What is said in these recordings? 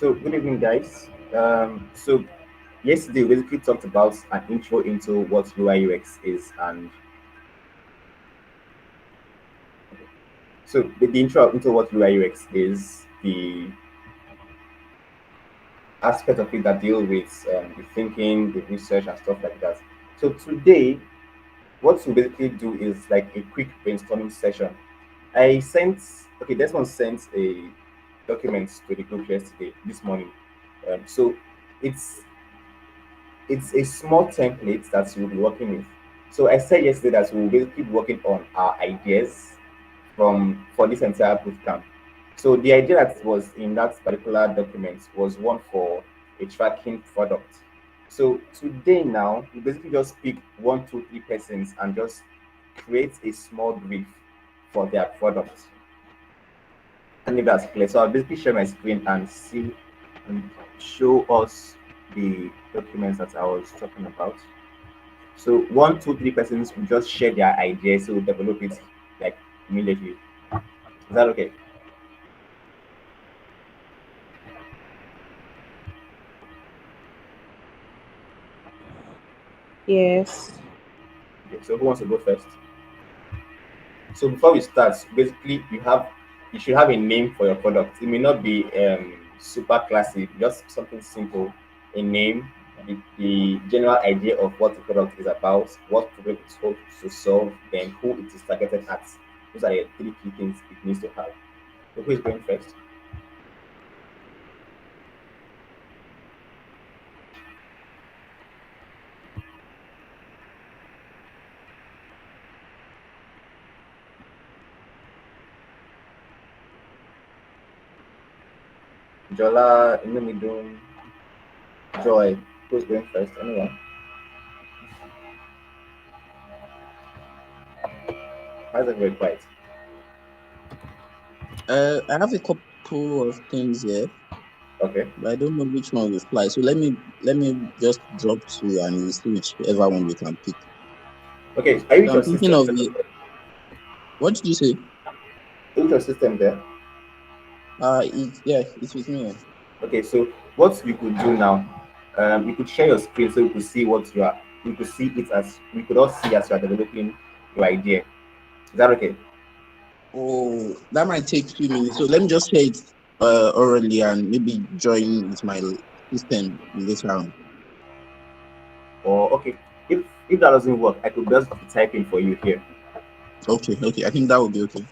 So good evening, guys. So yesterday we basically talked about an intro into what UI UX is, and so the intro into what UI UX is the aspect of it that deal with the thinking, the research, and stuff like that. So today, what we basically do is like a quick brainstorming session. I sent this one sent a document to the group yesterday this morning. So it's it's a small template that you'll be working with. So I said yesterday that we'll basically be working on our ideas from for this entire boot camp. So the idea that was in that particular document was one for a tracking product. So today now we basically just pick one, two, three persons and just create a small brief for their product. And if that's clear, so I'll basically share my screen and see and show us the documents that I was talking about. So one, two, three persons will just share their ideas, so we'll develop it like immediately. Is that okay? Yes. Okay, so who wants to go first? So before we start, basically you should have a name for your product. It may not be super classic, just something simple. A name, the general idea of what the product is about, what problem it's hoped to solve, then who it is targeted at. Those are the three key things it needs to have. So who is going first? Jola, Inumidum, Joy. Who's going first? Anyone? Why is it very quiet? I have a couple of things here, Okay. but I don't know which one will fly. So let me just drop two and we'll see whichever one we can pick. Okay. Are you with So your I'm thinking system? of the. What did you say? Are you with your system there? It's with me. Okay, so what we could do now, you could share your screen so we could see what you are. We could see it as we could all see as you are developing your idea. Is that okay? Oh, that might take a few minutes. So let me just share it orally and maybe join with my system later on. Or okay, if that doesn't work, I could just be typing for you here. Okay. I think that would be okay.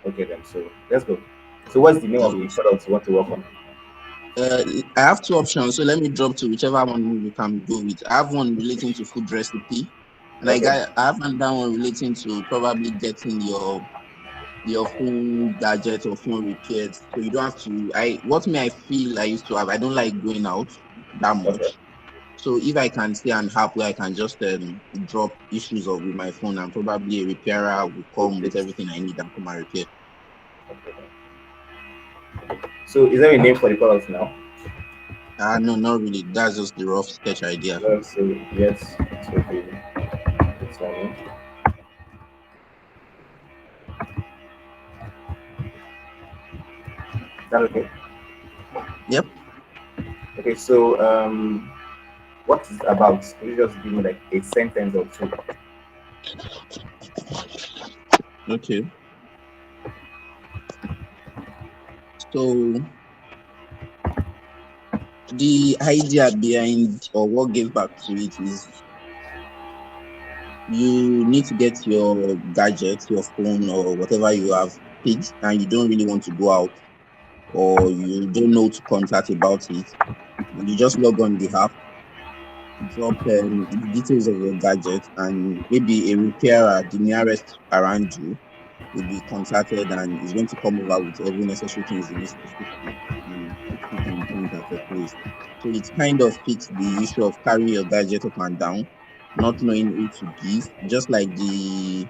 Okay, then. So let's go. So what's the name of the Okay. product you want to work on? I have two options, so let me drop to whichever one we can go with. I have one relating to food recipe, and Okay. I have another one relating to probably getting your phone gadget or phone repaired. So you don't have to. I feel I used to have. I don't like going out that Okay. much. So if I can see an app where I can just drop issues of with my phone, and probably a repairer will come with Fix. everything I need and come and repair. Okay. So is there a name for the product now? No, not really. That's just the rough sketch idea. Let's say yes. So it's one. Is that okay? Yep. Okay. So what is it about? Could you just give me like a sentence or two? Okay. So the idea behind or what gave back to it is you need to get your gadget, your phone or whatever you have picked, and you don't really want to go out or you don't know to contact about it. And you just log on the app, drop the details of your gadget, and maybe a repairer, the nearest around you, will be contacted and is going to come over with every necessary things he needs to fix it and fix it in point at a place. So it kind of fits the issue of carry your gadget up and down, not knowing who to give, just like the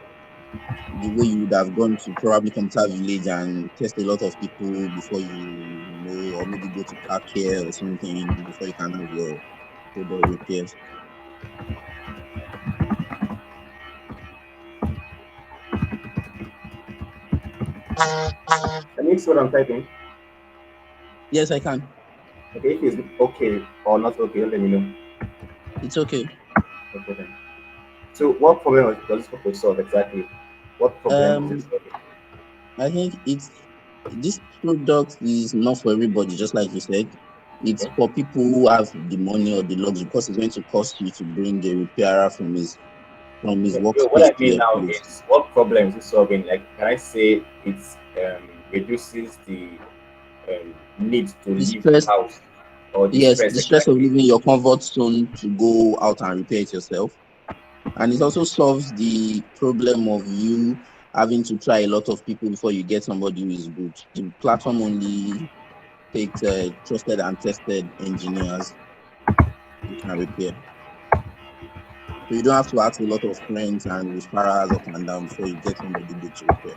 way you would have gone to probably computer village and test a lot of people before you know, or maybe go to car care or something before you can have your product repaired. Can you see what I'm typing? Yes, I can. Okay, if it's okay or not okay, let me know. It's okay. Okay then. So what problem does this purpose solve exactly? What problem is it Um, solving? I think it's this product is not for everybody, just like you said. It's Okay. for people who have the money or the luxury, because it's going to cost you to bring a repairer from his Okay. So what workspace I to mean your now place. is what problem is it solving? Like, can I say it's reduces the need to The leave the stress, house or the yes, stress the stress of exactly? leaving your comfort zone to go out and repair it yourself. And it also solves the problem of you having to try a lot of people before you get somebody who is good. The platform only takes trusted and tested engineers who can repair. So you don't have to ask a lot of friends and referrals up and down before you get somebody good to repair.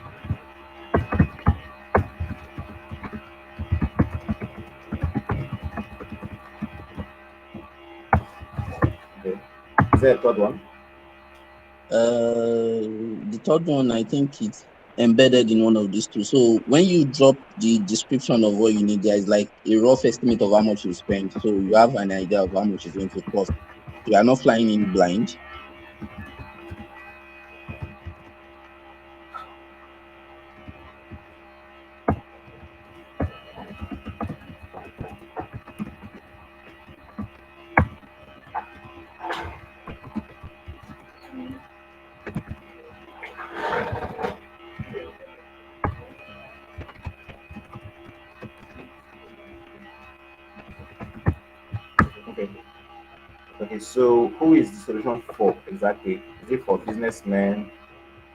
Okay. Is there a third one? The third one, I think it's embedded in one of these two. So when you drop the description of what you need, there is like a rough estimate of how much you spend. So you have an idea of how much it's going to cost. You are not flying in blind. Okay. Okay. So who is the solution for exactly? Is it for businessmen?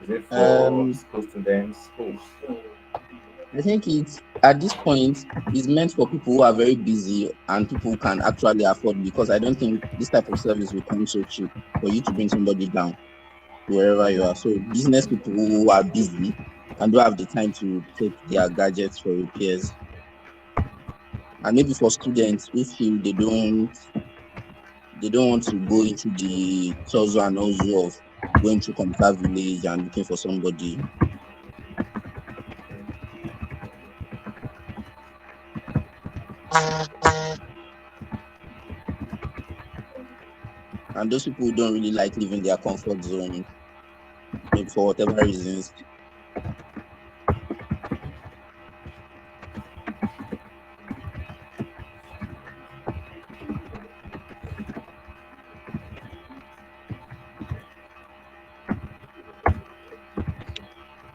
Is it for Um, school students? Who? I think it's at this point is meant for people who are very busy and people who can actually afford, because I don't think this type of service will come so cheap for you to bring somebody down to wherever you Okay. are. So business people who are busy and don't have the time to take their gadgets for repairs. And maybe for students who feel they don't want to go into the hustle and hustle of going to computer village and looking for somebody. And those people who don't really like leaving their comfort zone, maybe for whatever reasons.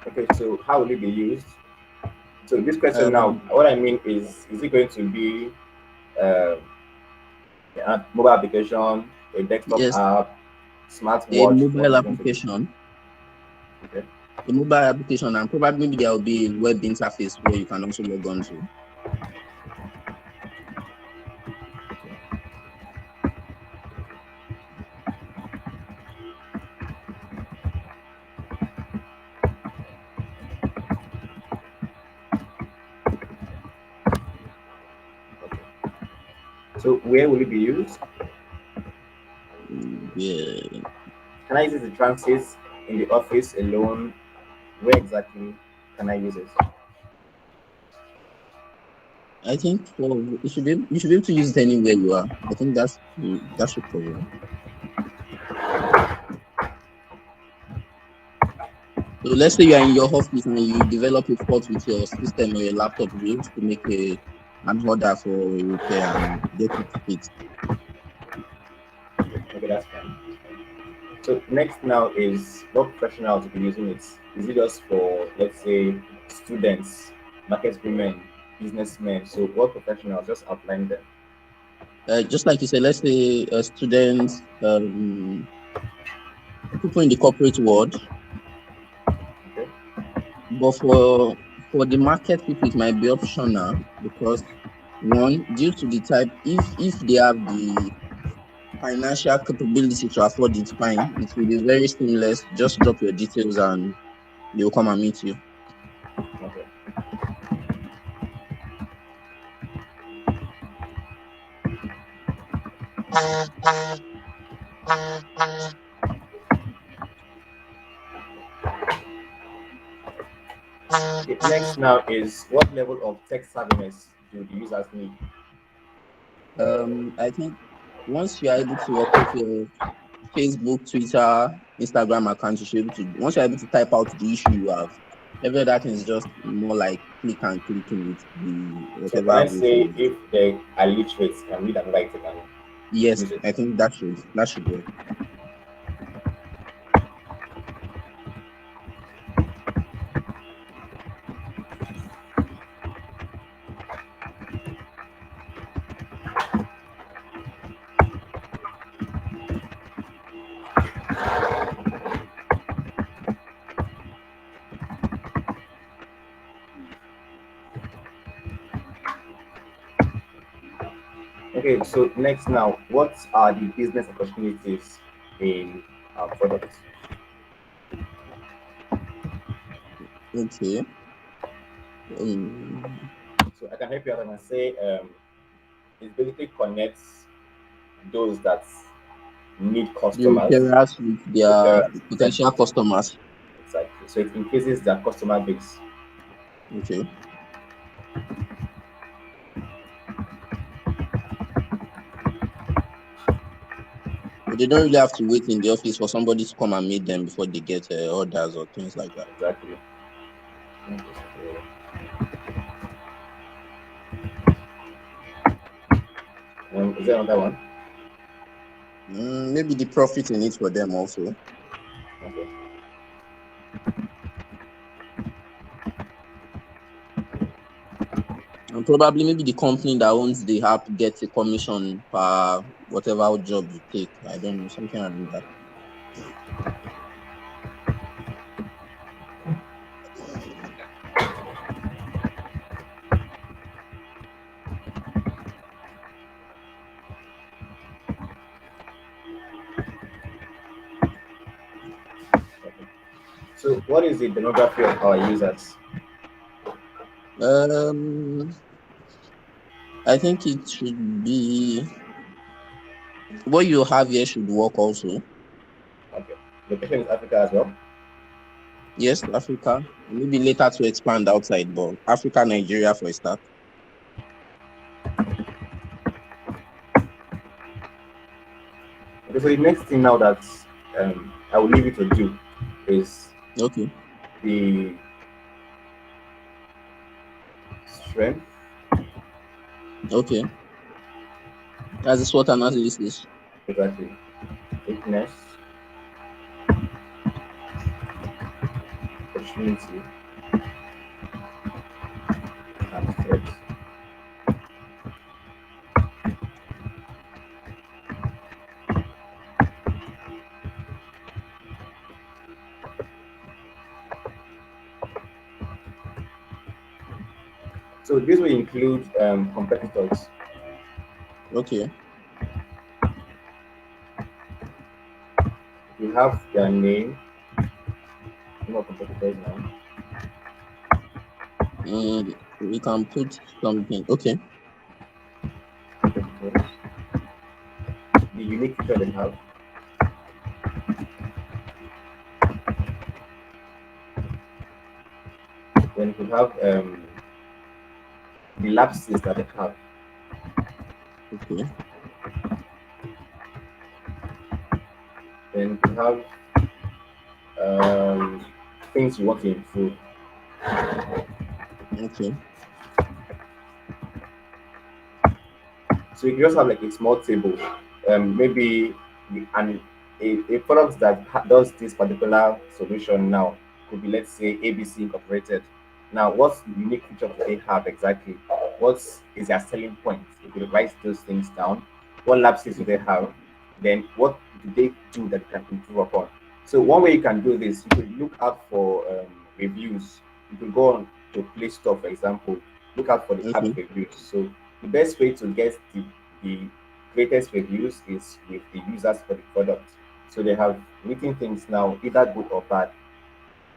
Okay. So how will it be used? So this question now, Um, what I mean is it going to be uh, a mobile application, a desktop yes, app, a smartwatch? What mobile is it going to be? application, Okay. and probably maybe there will be a web interface where you can also log on to. Okay. So where will it be used? Yeah, Can I use the transit in the office alone? Where exactly can I use it? I think for you should be able to use it anywhere you are. I think that should cover. So let's say you are in your office and you develop a fault with your system or your laptop, you'll be able to make an order for a repair and get it fixed. Okay, that's fine. So next now is what professionals will be using it. Is it just for, let's say, students, market women, businessmen? So what professionals? Just outline them. Just like you said, let's say students, people in the corporate world, Okay. but for the market people, it might be optional because one, due to the type, if they have the financial capability to afford it, fine. It will be very seamless. Just drop your details and they'll come and meet you. Okay. Okay. Next now is what level of tech savviness do the users need? I think once you are able to operate your Facebook, Twitter, Instagram account, you should be able to. Once you're able to type out the issue you have, every other thing is just more like click and clicking with the So can whatever I version say you have. if they are literate, can read and write it and Yes, use it? I think that should work. Okay, so next now, what are the business opportunities in our products? Okay. Um, So I can help you out and say it basically connects those that need the customers, repairers with their repairers, potential customers. exactly. So it increases their customer base. Okay. But they don't really have to wait in the office for somebody to come and meet them before they get orders or things like that. Exactly. Is there another one? Maybe the profit in it for them also. Okay. And probably maybe the company that owns the app gets a commission per whatever job you take. I don't know, something like that. So what is the demography of our users? Um, I think it should be what you have here should work also. Okay. Location is Africa as well. Yes, Africa. Maybe later to expand outside, but Africa, Nigeria for a start. Okay, so the next thing now that I will leave you to do is Okay. the strength, Okay. That's the SWOT analysis. exactly, weakness, opportunity, and threat. So this will include competitors. Okay. You have their name, name of competitors now, We can put something. Okay. competitors, the unique feature they have, then you have the lapses that they have, Okay. then you have things you want to improve. Okay. So you just have like a small table, maybe and a product that does this particular solution now could be, let's say, ABC Incorporated. Now, what's the unique feature do they have exactly? What is their selling point? You could write those things down. What lapses do they have? Then what do they do that you can improve upon? So one way you can do this, you could look out for reviews. You could go on to Play Store, for example, look out for the app Okay. reviews. So the best way to get the greatest reviews is with the users for the product. So they have written things now, either good or bad.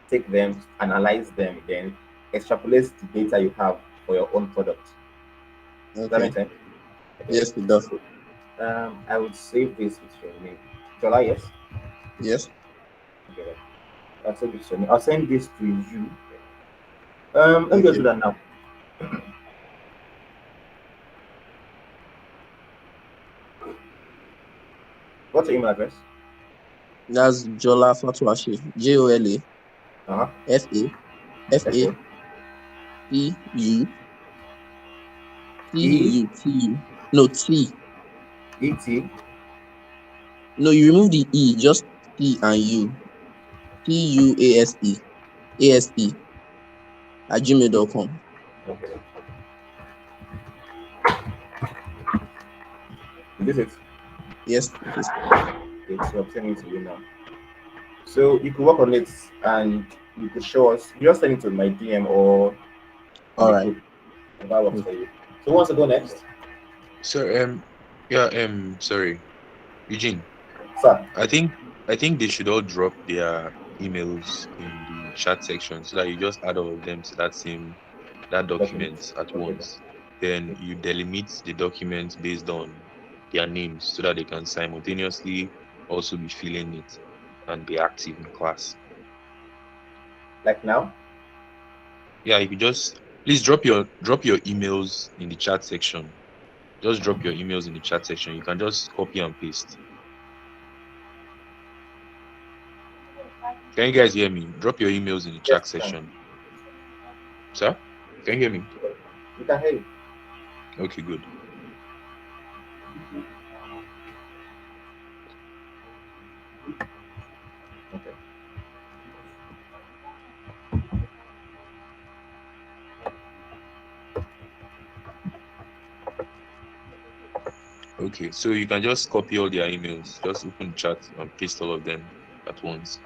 Take them, analyze them, then extrapolate the data you have for your own product. Does that Okay. make sense? Okay. Yes, it does. So I would save this with your name. Jola, yes? Yes. Okay. I'll save this with your name. I'll send this to you. Let me just do Okay. that now. What's your email address? That's Jola Fatwashi. Jola Uh-huh. Fa Okay. E Fatutu. No T. E T. No, you remove the E, just T and U. Tuase at gmail.com. Okay. Is this it? Yes, it is. Okay, so I'm sending it to you now. So you could work on it and you could show us. You just send it to my DM or in All the right. group. If that works Mm. for you. So who wants to go next? So yeah, sorry, Eugene. Sir. I think they should all drop their emails in the chat section so that you just add all of them to that document Documents. at Okay. once. Then you delimit the documents based on their names so that they can simultaneously also be filling it and be active in class. Like now? Yeah, if you just please drop your emails in the chat section. Just drop your emails in the chat section. You can just copy and paste. Can you guys hear me? Drop your emails in the Yes, chat we can. section. Sir? Can you hear me? We can hear you. Okay, good. Okay. Okay, so you can just copy all their emails. Just open chat and paste all of them at once.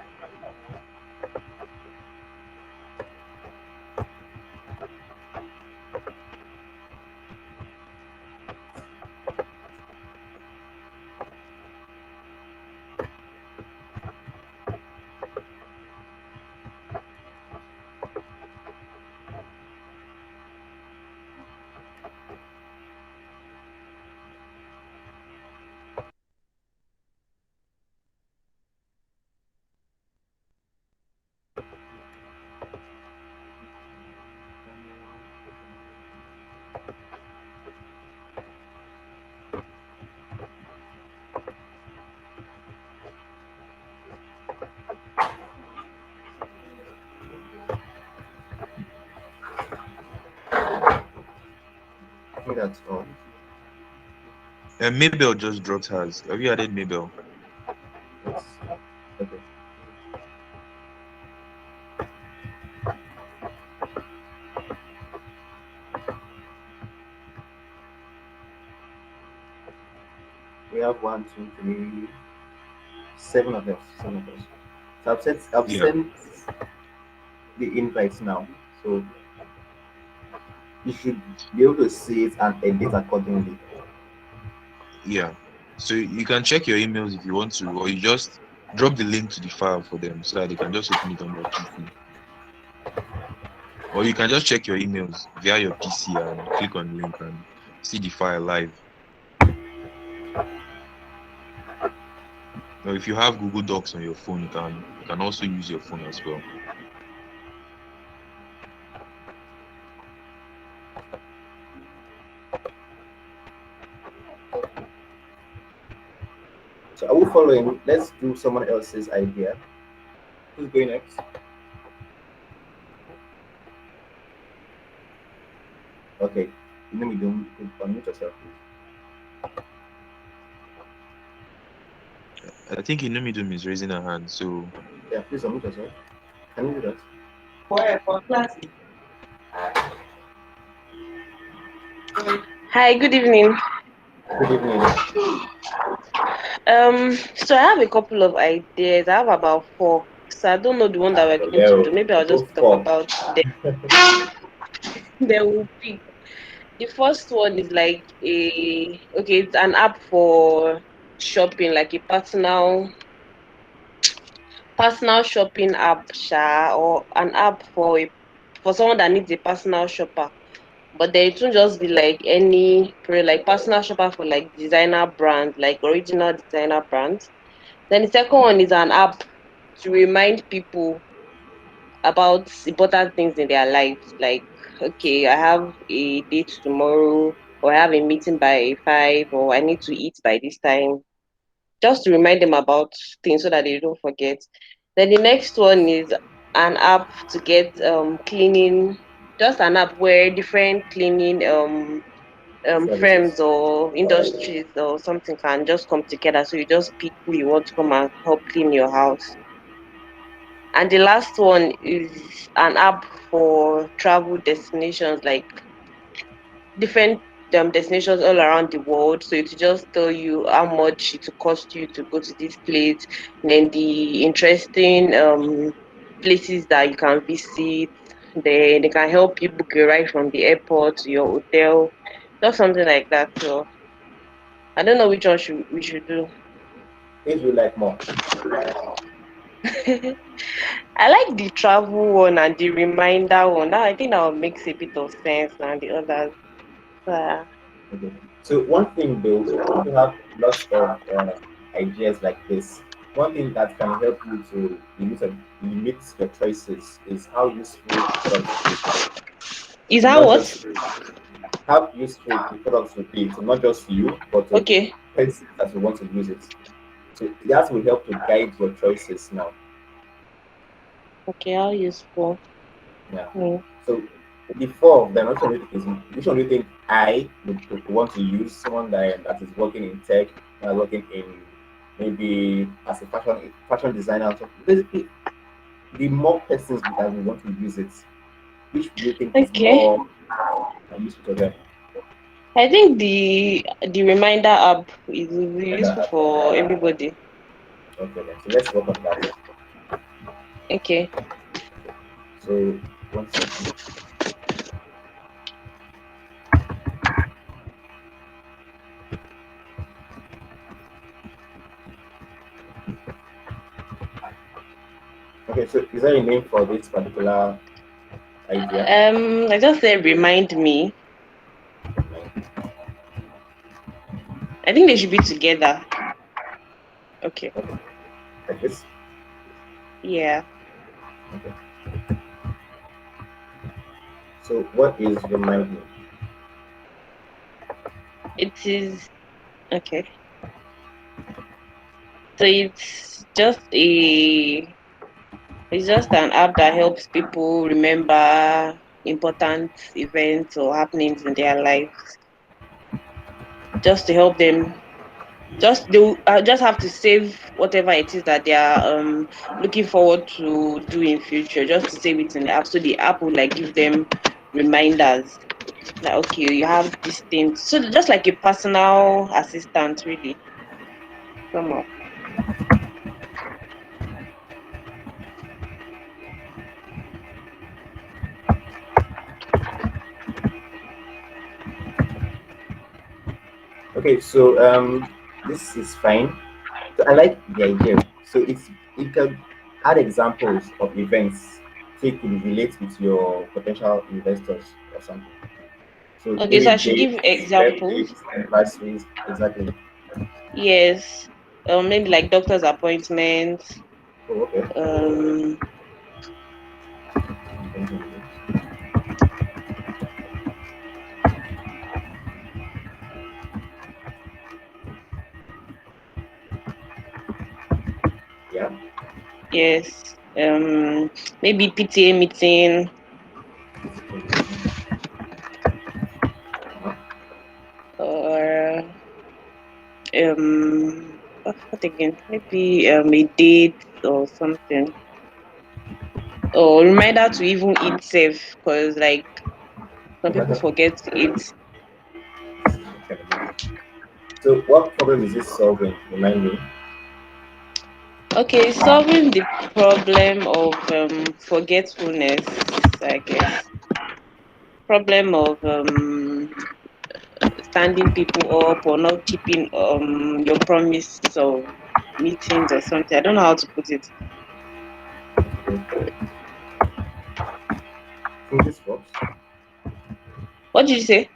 I think that's all. And Mabel just dropped hers. Have you added Mabel? Yes. Okay. We have one, two, three, seven of us. Seven of us. So I've Yeah, sent the invites now. So you should be able to see it and edit accordingly. yeah. So you can check your emails if you want to, or you just drop the link to the file for them so that they can just open it on their PC. Or you can just check your emails via your PC and click on the link and see the file live. Or if you have Google Docs on your phone, you can also use your phone as well. So are we following? Let's do someone else's idea. Who's going next? Okay. Let me do unmute yourself, please. I think Inumidum is raising her hand, so Yeah, please unmute yourself. Can you do that? For class. Hi, good evening. Good evening. So I have a couple of ideas. I have about four. So I don't know the one that we're going to Hello. do. Maybe I'll Go just talk for. about them. Then we'll pick. The first one is like it's an app for shopping, like a personal shopping app, or an app for someone that needs a personal shopper. But then it won't just be like like personal shopper for like designer brands, like original designer brands. Then the second one is an app to remind people about important things in their lives. Like, okay, I have a date tomorrow, or I have a meeting by 5, or I need to eat by this time. just to remind them about things so that they don't forget. Then the next one is an app to get cleaning, just an app where different cleaning Services. firms or industries or something can just come together. So you just pick who you want to come and help clean your house. And the last one is an app for travel destinations, like different destinations all around the world. So it will just tell you how much it will cost you to go to this place, and then the interesting places that you can visit. They can help you book a ride from the airport to your hotel, just something like that. So I don't know which one we should do. If you like more. I like the travel one and the reminder one. That I think that one makes a bit of sense than the others. Uh, Okay. So one thing though, if you have lots of ideas like this, one thing that can help you to limit your choices is how useful the products will be. is To that not just what? how useful the products will be to not just you, but to Okay. persons that you want to use it. So that will help to guide your choices now. Okay, how useful. Yeah. Hmm. So the four of them, which one do you think I would want to use? Someone that is working in tech, working in maybe as a fashion designer. So basically, the more persons that we want to use it, which do you think is Okay. more useful to them? I think the reminder app is And useful for everybody. okay, then. So let's work on that. Okay. So one second. Okay, so is there a name for this particular idea? I just said remind me. I think they should be together. Okay. Okay, like this. Yeah. Okay. So what is remind me? It is okay. So it's just an app that helps people remember important events or happenings in their lives, just to help them. They just have to save whatever it is that they are looking forward to do in future, just to save it in the app. So the app will like give them reminders, like okay, you have this thing. So just like a personal assistant, really. Somehow. Okay, so this is fine. So I like the idea. So it can add examples of events so it could relate with your potential investors or something. So Okay, so maybe I should dates, give examples. birthdays, anniversaries, exactly. Yes. Maybe like doctor's appointments. Oh, okay. Um, Yeah. yes. Maybe PTA meeting or what again? Maybe a date or something. Or reminder to even eat safe, because like some people forget to eat. So what problem is this solving? Remind me. Okay, solving the problem of forgetfulness, I guess. Problem of standing people up or not keeping your promise of meetings or something. I don't know how to put it. I think this works. What did you say?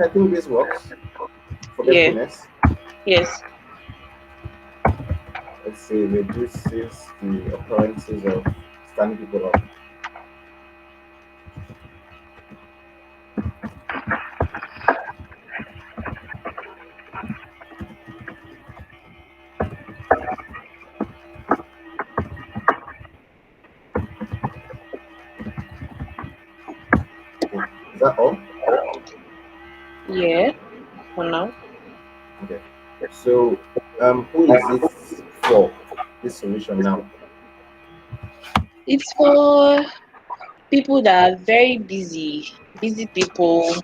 I think this works. Yeah. Forgetfulness. Yes. Let's say reduces the occurrences of standing people up. that all? Yeah, for now. Okay. So, who is it for? This solution now. It's for people that are very busy people.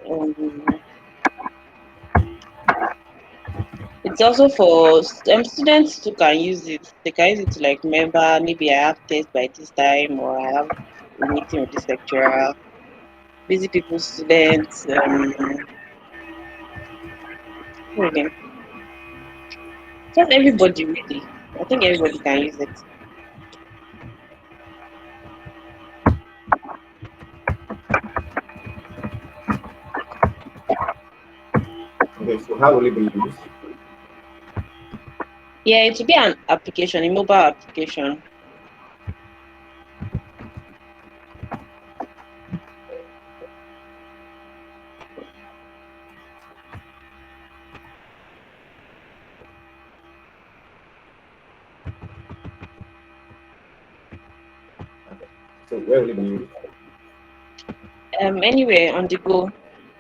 Um, it's also for students who can use it. They can use it to like remember maybe I have test by this time or I have a meeting with this lecturer. Busy people, students, really. Just everybody really. I think everybody can use it. Okay, so how will it be used? Yeah, it will be an application, a mobile application. Okay. So where will it be used? Anywhere on the go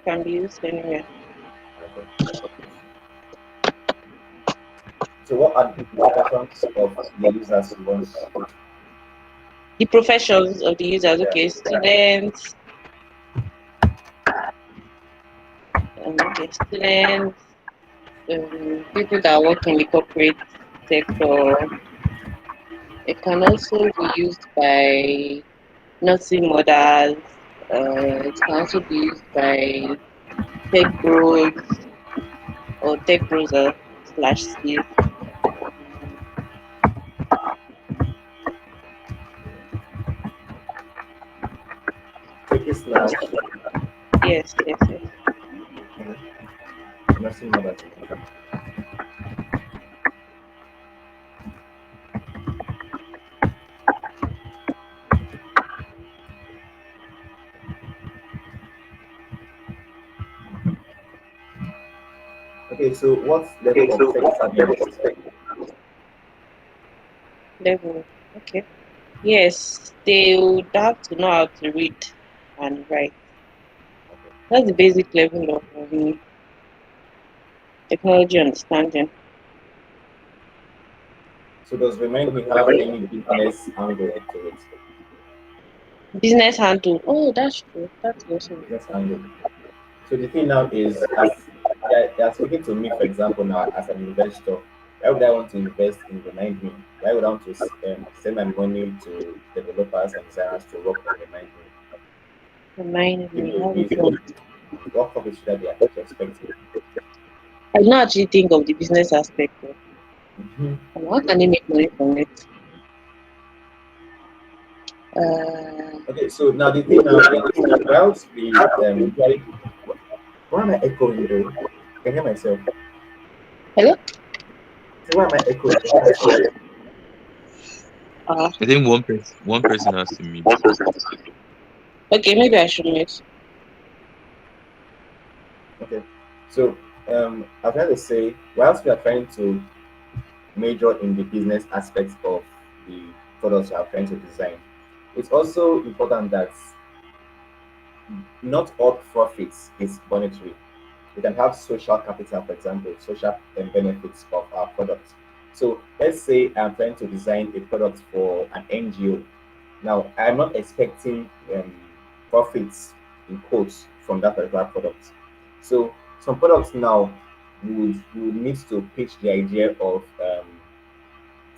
can be used anywhere. Okay. So what are the professions of the users you want? The professions of the users, Yeah. okay, students, people that work in the corporate sector. It can also be used by nursing mothers. It can also be used by tech bros or tech bros slash skills. Take it now. Yes, yes, yes. Nursing mothers. Okay, so what level of tech savviness? Level. Okay. Yes, they would have to know how to read and write. That's the basic level of technology understanding. So does remind me have any business angle to it? Business handle. Oh, that's true. That's also Business important. angle. So the thing now is, as they are speaking to me, for example, now as an investor, why would I want to invest in Remind Me? Why would I want to send my money to developers and designers to work on Remind Me? Remind Give me. me a How is reason. it? What profit should I be actually expecting? I did not actually think of the business aspect. Mm-hmm. How can they make money from it? Uh, Okay, so now the thing now is, whilst we usually, why am I echoing though? I can hear myself. Hello? So why am I echoing? I can hear myself. I think one person has to meet. Okay, maybe I should mute. Okay, so I was trying to say, whilst we are trying to major in the business aspects of the products you are trying to design, it's also important that not all profits is monetary. We can have social capital, for example, social benefits of our product. So let's say I'm trying to design a product for an NGO. Now, I'm not expecting profits in quotes from that particular product. So some products now would need to pitch the idea of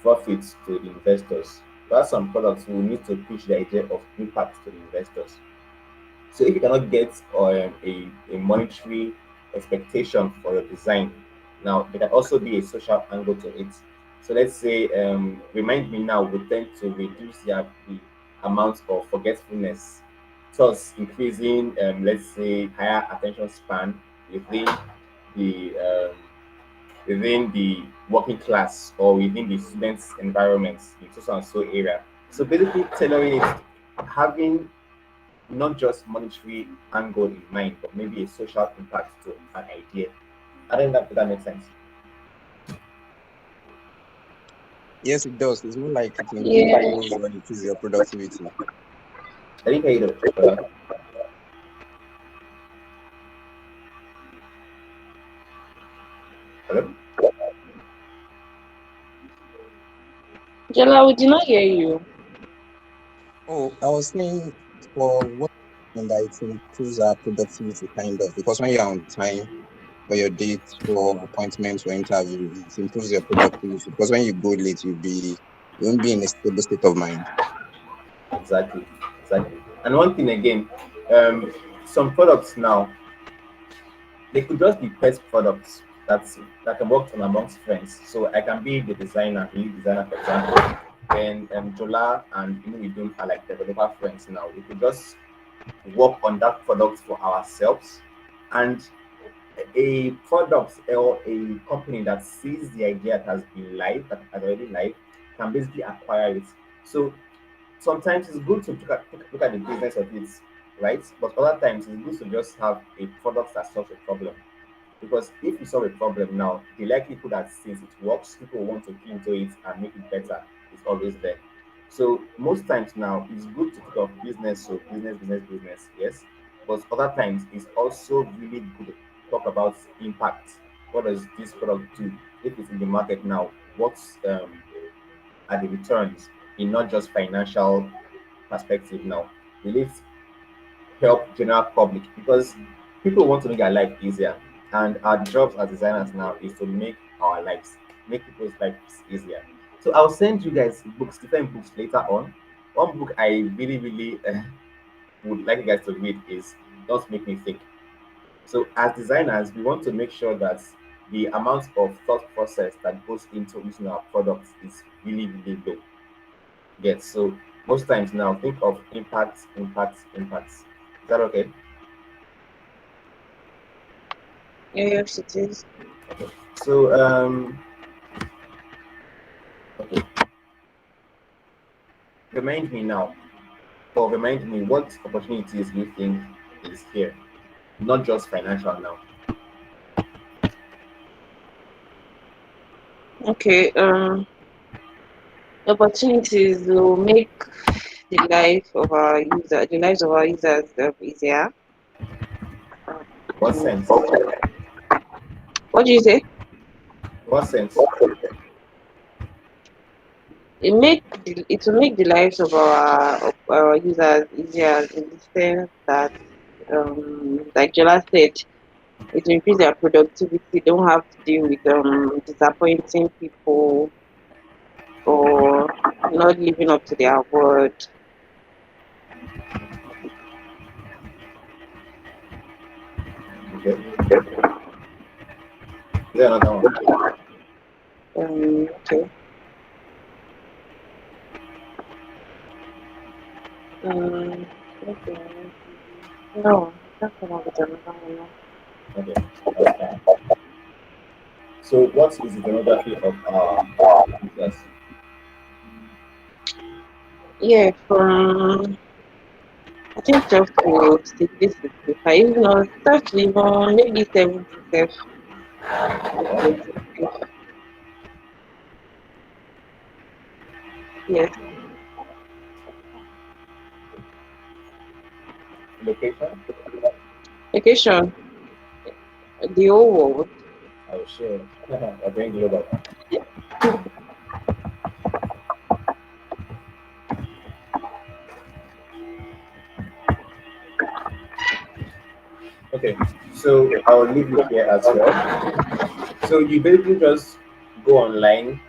profits to the investors. While some products will need to pitch the idea of impact to the investors. So if you cannot get a monetary expectation for your design, now there can also be a social angle to it. So let's say Remind Me now would tend to reduce the amount of forgetfulness, thus increasing let's say higher attention span within the working class or within the students' environments in so and so area. So basically tailoring it, having not just monetary angle in mind, but maybe a social impact to an idea. I think that makes sense. Yes, it does. It's more like it Yeah. improves or increases your productivity. I didn't hear you though. Hello? Jola, we did not hear you. Oh, I was saying for what and that it improves our productivity kind of because when you're on time for your dates, for appointments, for interview, it improves your productivity because when you go late, you won't be in a stable state of mind. Exactly. Exactly. And one thing again, um, some products now, they could just be pet products that can work on amongst friends. So I can be the designer, lead designer, for example, and Jola and we don't are like developer friends now. We could just work on that product for ourselves, and a product or a company that sees the idea that has been live, that has already live, can basically acquire it. So sometimes it's good to look at the business of it, right? But other times it's good to just have a product that solves a problem. Because if you solve a problem now, the likelihood that since it works, people want to key into it and make it better is always there. So most times now it's good to think of business, so business, yes. But other times it's also really good to talk about impact. What does this product do? If it's in the market now, what's are the returns in not just financial perspective now? Will it help general public? Because people want to make their life easier, and our jobs as designers now is to make people's lives easier. So I'll send you guys books, different books later on. One book I really would like you guys to read is Don't Make Me Think. So as designers, we want to make sure that the amount of thought process that goes into using our products is really low. Yes. So most times now, think of impacts. Is that okay? Yes, it is. So okay. Remind me now, or remind me what opportunities you think is here, not just financial now. Okay. Opportunities will make the lives of our users easier. What Mm. sense? What do you say? What sense? It will make the lives of our users easier in the sense that, like Jola said, it will increase their productivity. They don't have to deal with disappointing people or not living up to their word. Okay. Is there another one? Okay. Um, okay. No, I can't come up with another one now. Okay, that's fine. So what is the demography of our users? Yeah, from I think 12 to 60, 65. If not, start to even maybe 70 self. Yes. Location? Location, the whole world. Oh sure. I'm going global. Okay, so I'll leave it here as well. So you basically just go online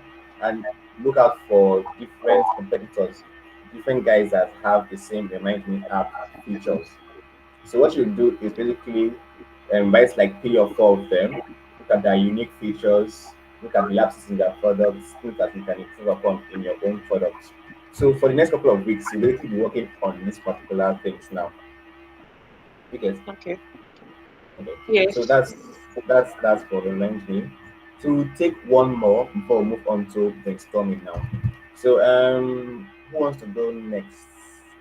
and look out for different competitors, different guys that have the same Remind Me app features. So what you do is basically write like 3 or 4 of them, look at their unique features, look at the lapses in their products, things that you can improve upon in your own products. So for the next couple of weeks, you basically be working on these particular things now. Okay. Okay. Okay. So Yes. that's for the Remind Me. To take one more before we move on to brainstorming now. So who wants to go next?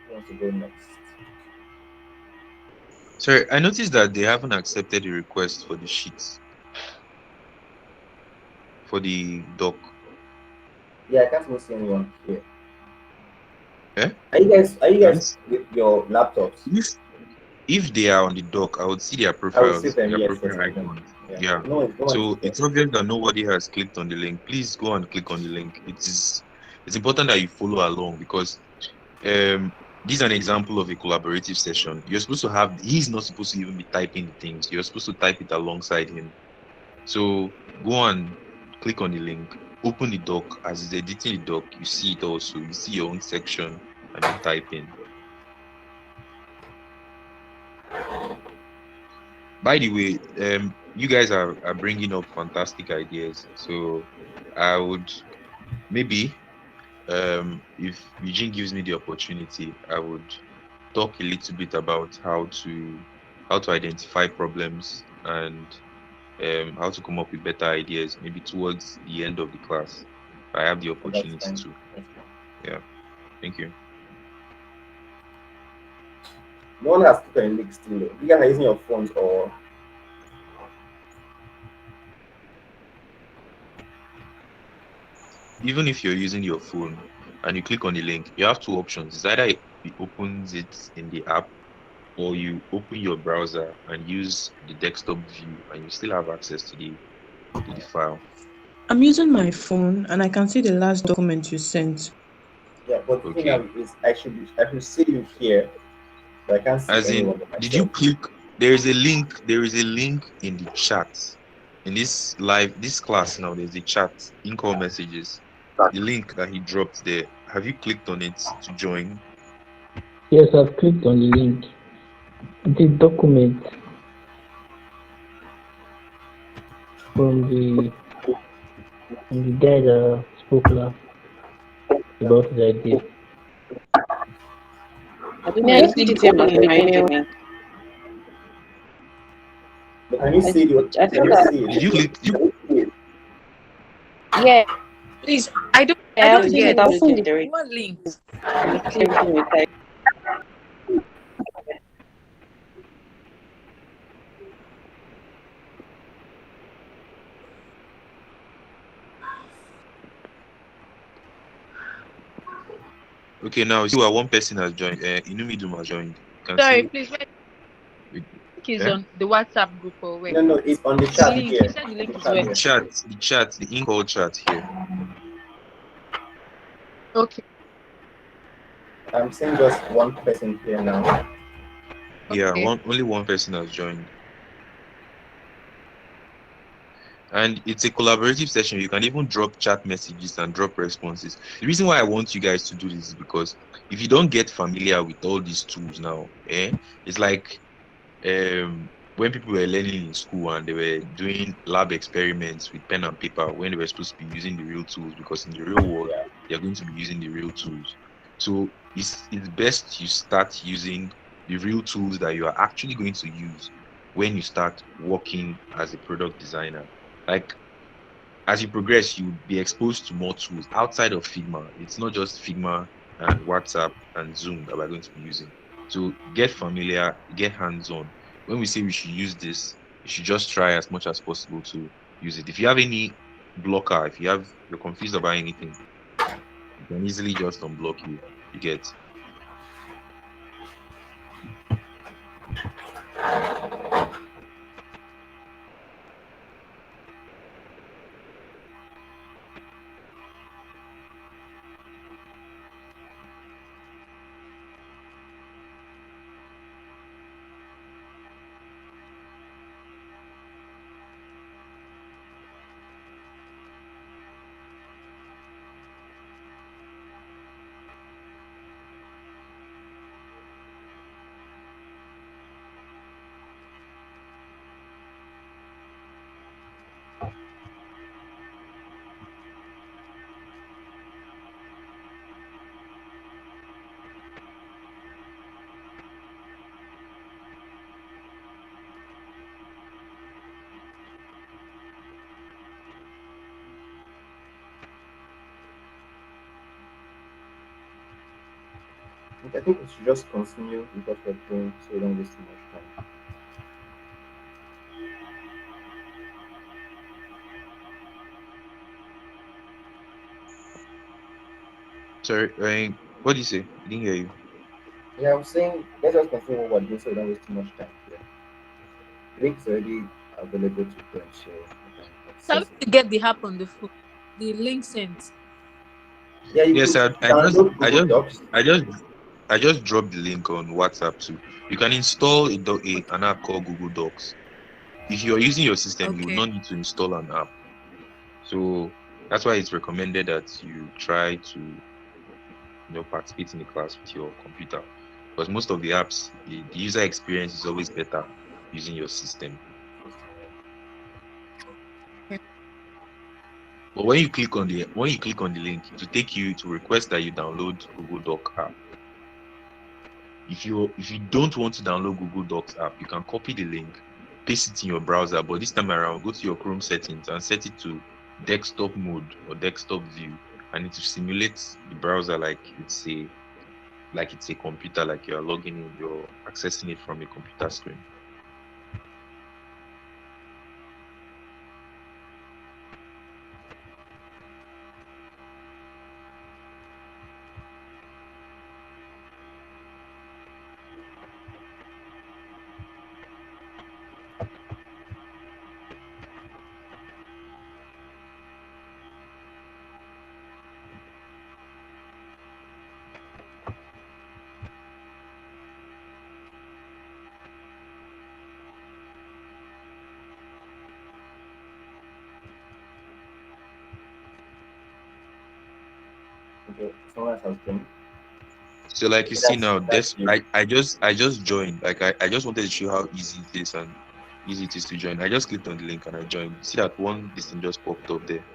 Who wants to go next? Sorry, I noticed that they haven't accepted the request for the sheets for the doc. Yeah, I can't even see anyone here. Eh? Are you guys Yes. with your laptops? If if they are on the dock, I would see their I will see profiles, them. their Yes, profile yes, I know. icons. Yeah. Yeah. No one is So there. it's obvious that nobody has clicked on the link. Please go and click on the link. It's important that you follow along because um this is an example of a collaborative session. You're supposed to have he's not supposed to even be typing the things. You're supposed to type it alongside him. So go and click on the link, open the doc. As he's editing the doc, you see it also. You see your own section and you're typing. By the way, you guys are bringing up fantastic ideas. So I would maybe, if Eugene gives me the opportunity, I would talk a little bit about how to identify problems and how to come up with better ideas, maybe towards the end of the class. I have the So that's opportunity fine. to. That's fine. Yeah, thank you. No one has put any link still. You guys are using your phones or Even if you're using your phone and you click on the link, you have two options. It's either it opens it in the app or you open your browser and use the desktop view and you still have access to the file. I'm using my phone and I can see the last document you sent. yeah. But the thing now Okay. is, I should see you here, but I can't see As in, anyone but did you myself. click? There is a link in the chat. In this class now, there's a chat in call messages. The link that he dropped there. Have you clicked on it to join? Yes, I've clicked on the link. The document from the guy that spoke last about his idea. I don't know. Yeah, I You just see need the to open document the in the mail. link. But can you see the? I Can saw you that. see Did it? you click? Yeah, Please, I Yeah, don't you using get it. it. Open downloaded the the link. What link? You click on it. Like, Okay, now see what one person has joined. Inumidum has joined. You can Sorry, see. please. Where it- the link is Eh? on the WhatsApp group or where? No, no, it's on the The chat link. You here. said the The link is chat where? The here. chat, the in-call chat here. Okay. I'm seeing just one person here now. Yeah, Okay. only one person has joined. And it's a collaborative session. You can even drop chat messages and drop responses. The reason why I want you guys to do this is because if you don't get familiar with all these tools now, it's like when people were learning in school and they were doing lab experiments with pen and paper when they were supposed to be using the real tools, because in the real world Yeah. they're going to be using the real tools. So it's best you start using the real tools that you are actually going to use when you start working as a product designer. Like, as you progress, you'll be exposed to more tools outside of Figma. It's not just Figma and WhatsApp and Zoom that we're going to be using. So get familiar, get hands-on. When we say we should use this, you should just try as much as possible to use it. If you have any blocker, if you're confused about anything, you can easily just unblock you. You get. I think we should just continue with what we're doing so we don't waste too much time. Sorry, What do you say? I didn't hear you. Yeah, I was saying let's just continue what we're doing so we don't waste too much time here. The link is already available to them, so you can Tell me access it. to get the app on the phone. The link sent. Yeah, you Yes, could I just download I Google just Docs. I just I just dropped the link on WhatsApp too. You can install an app called Google Docs. If you're using your system, you would Okay. not need to install an app. So that's why it's recommended that you try to participate in the class with your computer. Because most of the apps, the user experience is always better using your system. But when you click on the link, it will take you to request that you download Google Doc app. If you don't want to download Google Docs app, you can copy the link, paste it in your browser. But this time around, go to your Chrome settings and set it to desktop mode or desktop view, and it will simulate the browser like it's a computer, like you're logging in, you're accessing it from a computer screen. Okay, someone else has joined. So like you Okay, see now, that's this you. I just joined. Like I just wanted to show how easy it is and easy it is to join. I just clicked on the link and I joined. See that one this thing just popped up there.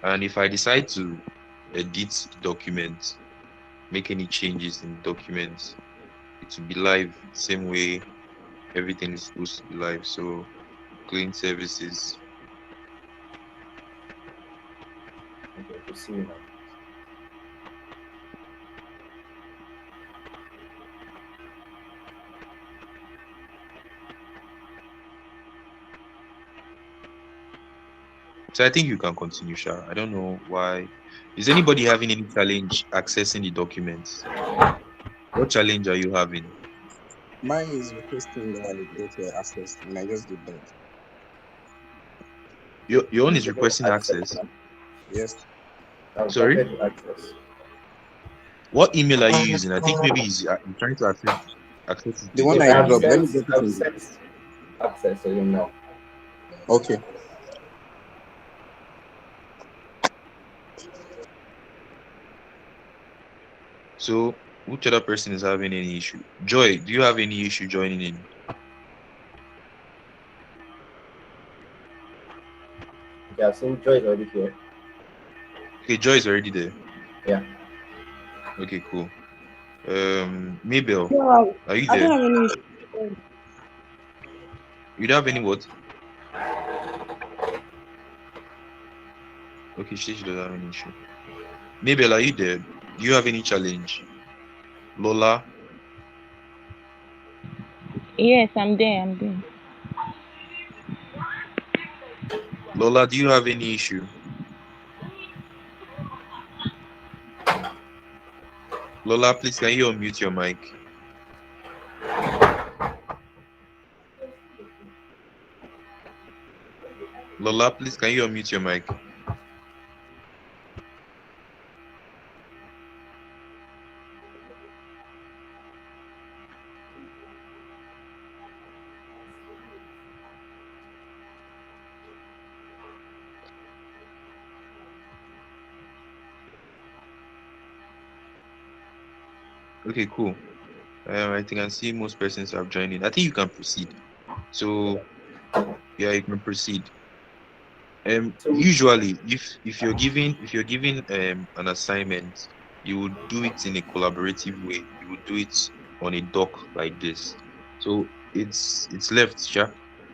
And if I decide to edit the document, make any changes in the document, it will be live same way everything is supposed to be live. So clean services. Okay, we see you now. So I think you can continue, Sha. I don't know why. Is anybody having any challenge accessing the documents? What challenge are you having? Mine is requesting that I get access, and I just did that. Your own You is should get requesting access access. now. Yes. I've Sorry? granted you access. What email are you using? I think maybe you're trying to access it The to a one Okay, I different I've dropped. email. Let sent me get it I've in. sent access to you now. Okay. So which other person is having any issue? Joy, do you have any issue joining in? Okay, I've seen Joy is already here. Okay, Joy is already there. Yeah. Okay, cool. Mabel, Yeah, are you I there? don't have any issue. You don't have any what? Okay, she doesn't have any issue. Mabel, are you there? Do you have any challenge? Lola, Yes, I'm there. I'm there. Lola, do you have any issue? Lola, please can you unmute your mic? Lola, please can you unmute your mic? Okay, cool. I think I see most persons have joined in. I think you can proceed. So yeah, you can proceed. So Usually, if you're given an assignment, you would do it in a collaborative way. You would do it on a doc like this. So it's left, yeah.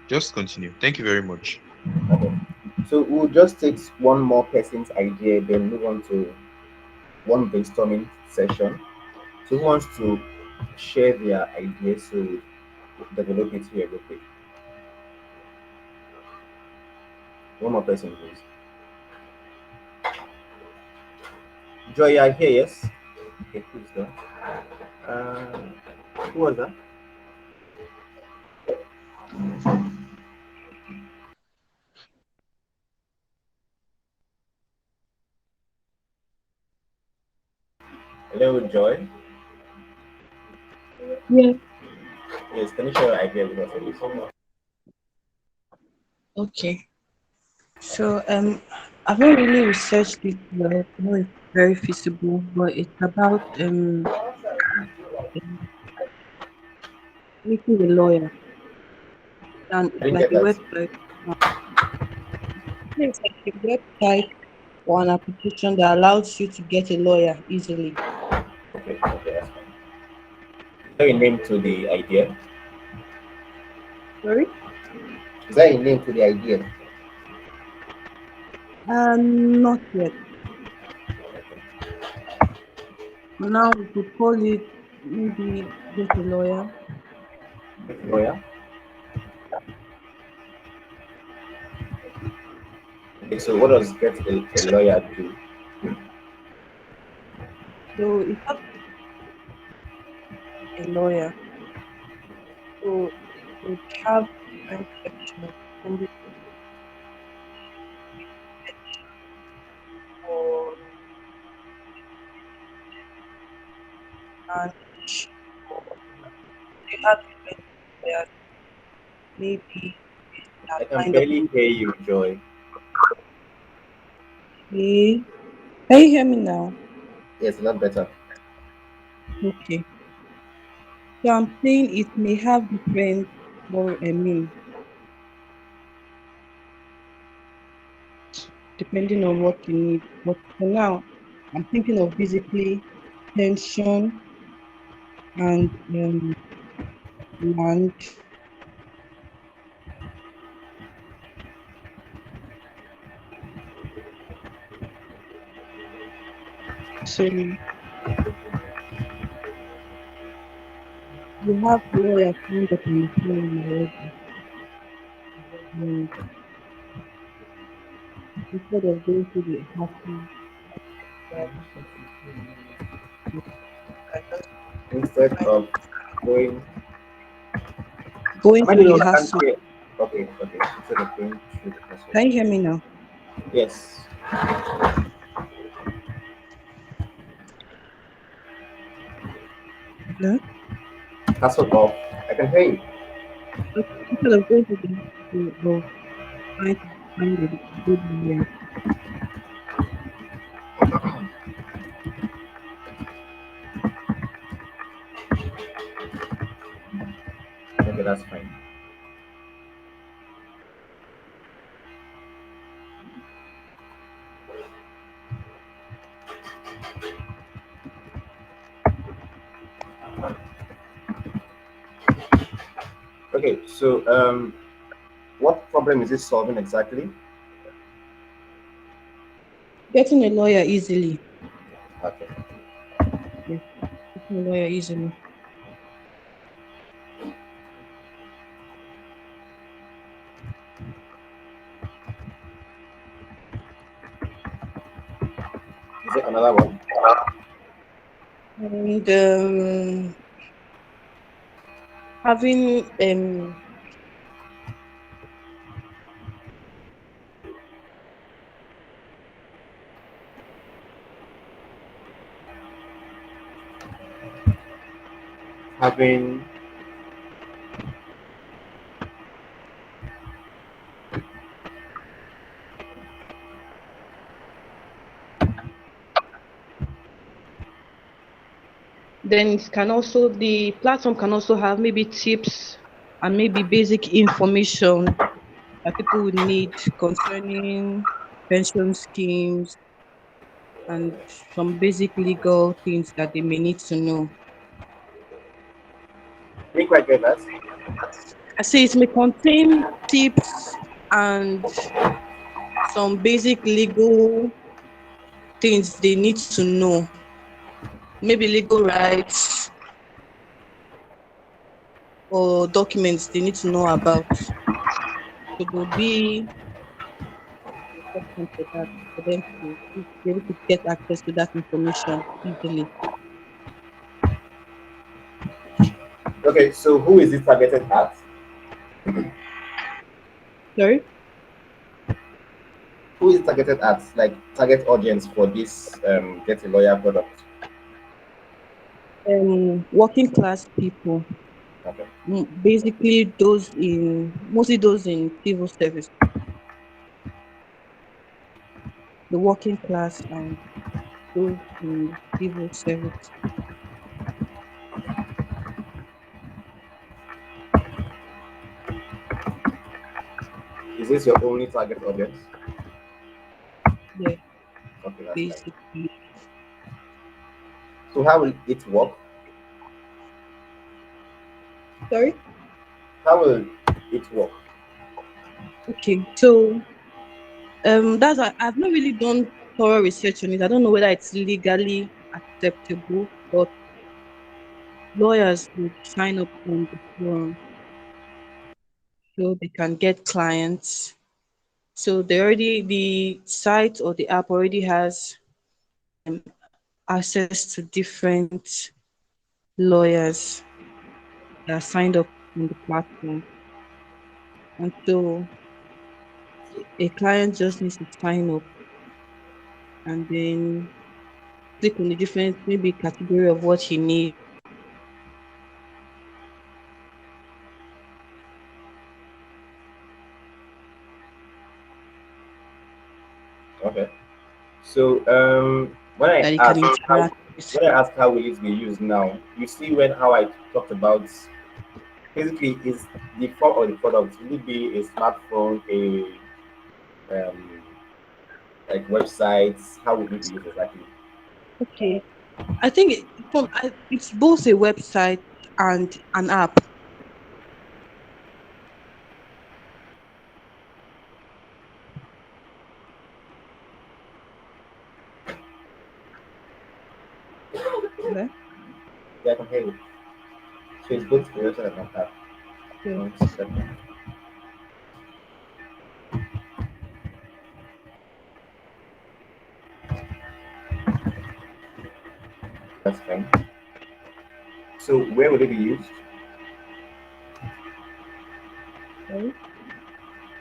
Just continue. Thank you very much. okay. So we'll just take one more person's idea, then move on to one brainstorming session. So who wants to share their ideas so we develop it here real quick? One more person, please. Joy, I hear, yes? Okay, please go. Uh, who was that? Hello, Joy. Yeah. Yes, can you share your idea with us, please? Okay. So I've not really researched it well. I know it's very feasible, but it's about meeting a lawyer and I it's didn't like get a that. website. It's like a website or an application that allows you to get a lawyer easily. Okay, okay, that's fine. Is there a name to the idea? Sorry? Is there a name to the idea? Not yet. For now, we could call it maybe get a lawyer. Lawyer? Okay, so what does get a lawyer do? So it's not a lawyer. So we have different sections depending on manage or they have different lawyers. Maybe I can kind of barely hear you, Joy. okay. Can you hear me now? Yes, a lot better. Okay. So I'm saying it may have different or I mean depending on what you need. But for now, I'm thinking of basically pension and land. So you have lawyers lined up on the phone already. And instead of going through the hassle, like, I just Instead find of going, going am I through the the one that can hassle. hear? Okay, okay. Instead of going through the password. Can you hear me now? Yes. No? Password off. I can hear you. Okay. Instead of going through the hassle of trying to find a good lawyer. Okay, that's fine. Okay, so what problem is it solving exactly? Getting a lawyer easily. Okay. Yes, getting a lawyer easily. Is it another one? And having Having then it can also the platform can also have maybe tips and maybe basic information that people would need concerning pension schemes and some basic legal things that they may need to know. didn't quite get that. I say it may contain tips and some basic legal things they need to know. Maybe legal rights or documents they need to know about. So there'll be option for that, for them to be able to get access to that information easily. Okay, so who is it targeted at? Sorry? Who is it targeted at? Like target audience for this Get a Lawyer product? Working class people, Okay. basically mostly those in civil service, the working class and those in civil service. Is this your only target audience? Yeah, Okay, that's fine. basically. So how will it work? Sorry? How will it work? Okay, so that's why I've not really done thorough research on it. I don't know whether it's legally acceptable, but lawyers would sign up on the forum so they can get clients. So the site or the app already has access to different lawyers that are signed up on the platform. And so a client just needs to sign up and then click on the different maybe category of what he needs. Okay. So That he can interact with. when I ask how will it be used now, you see when how I talked about basically is the form or the product will it be a smartphone, um like websites, how would it be used exactly? Okay. I think it's both a website and an app. Yeah. Yeah, I can hear you. So it's both a website and an app. Yeah. 1 second. That's fine. So where would it be used? Sorry.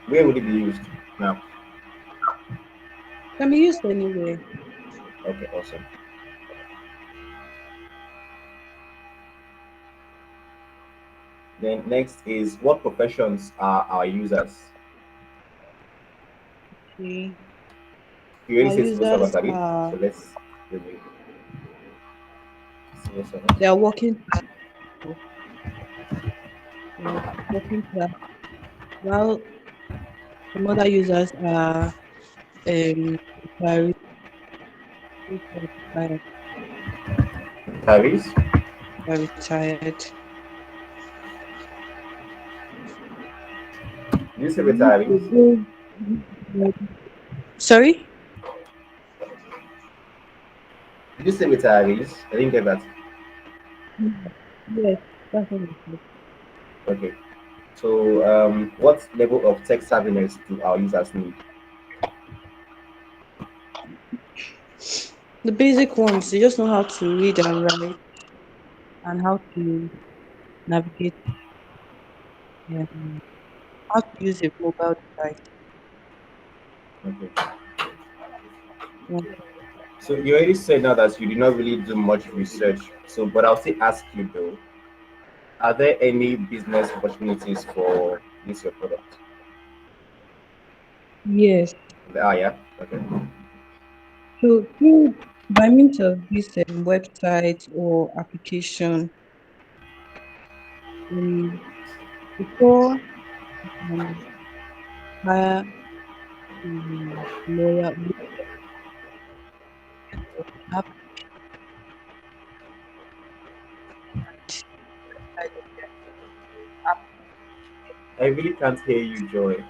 Where would it be used now? Can be used anywhere. Okay, awesome. Then next is what professions are our users? Okay. You already Our say civil servant, users Abi. are So let's review civil they servant. are working class people. They are working class. While some other users are retirees who Tyrese, are retired. did you say So retirees? sorry? Did you say retirees? I didn't get that. Yes, that's what I said. Okay. So what level of tech savviness do our users need? The basic ones, they just know how to read and write and how to navigate, how to use a mobile device. Okay. Yeah. So you already said now that you did not really do much research. So, but I'll still ask you though, are there any business opportunities for this your product? Yes. Yeah. Okay. So by means of this website or application, um, before hire lawyer, we have I really can't hear you, Joy.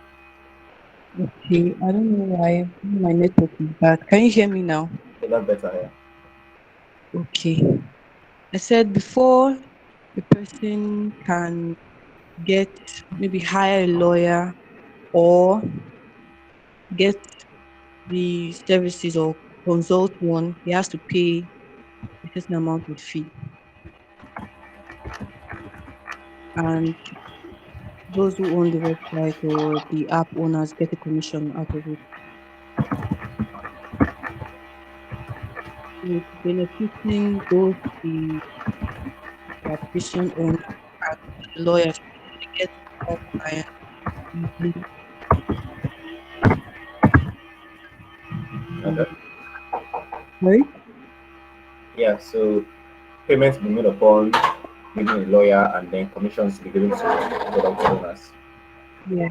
okay. I don't know why my network is bad. Can you hear me now? A lot better here. Okay. I said before a person can maybe hire a lawyer or get the services or consult one, he has to pay a certain amount of fee. And those who own the website or the app owners get a commission out of it. So it's benefiting both the application owner and the lawyers. They get more clients. Mhm. Okay. Sorry? Yeah. So payments be made upon giving a lawyer, and then commissions be given to product owners. Yeah.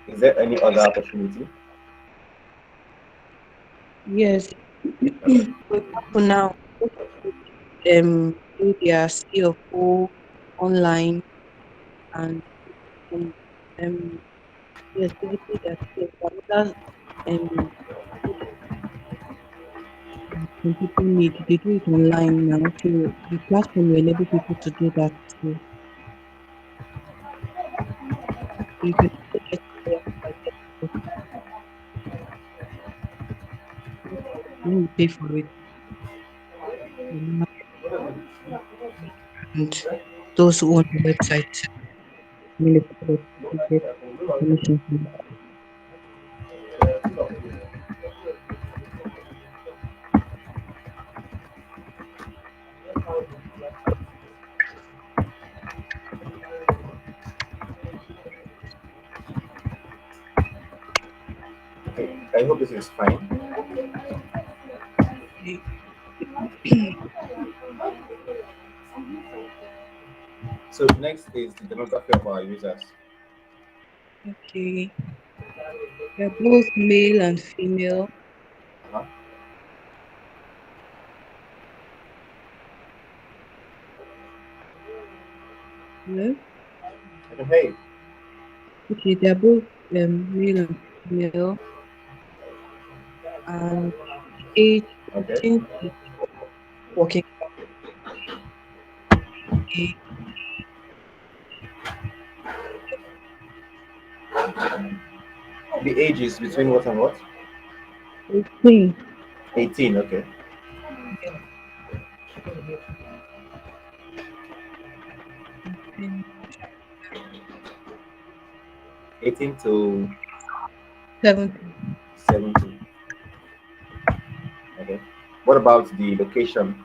Is there any other opportunity? Yes. Okay. For example, now do their CFO online and um, um yes, basically their CFO. Another um some people need they do it online now. So the platform will enable people to do that too. So you can also get your website when you pay for it. And those who own the website, I mean the product, will get commission from it. Okay. I hope this is fine. So next is the demography of our users. Okay. They're both male and female. Uh-huh. Hello? I can hear you. Okay, they're both male and female and age Okay. 18 to working age The age is between what and what? 18. 18. Okay. Yeah, 18, 18 to 70. 70. Okay. What about the location?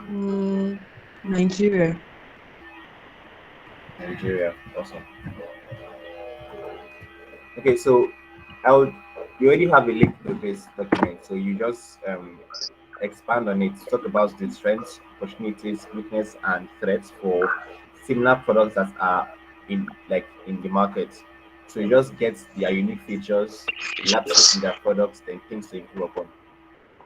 Mm, Nigeria. Nigeria. Awesome. Okay, so I would. You already have a link to this document, so you just expand on it. Talk about the strengths, opportunities, weakness, and threats for similar products that are in the market. So you just get their unique features, lapses in their products, then things to improve upon,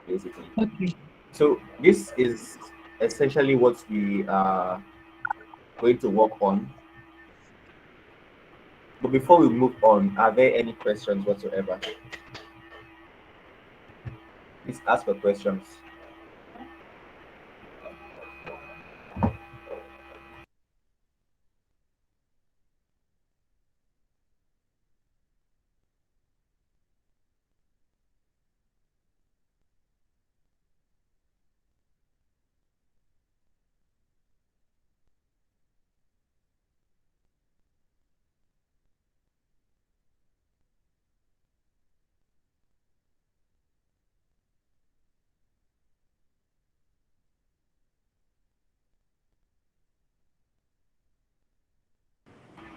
basically. Okay. So this is essentially what we are going to work on. But before we move on, are there any questions whatsoever? Please ask your questions.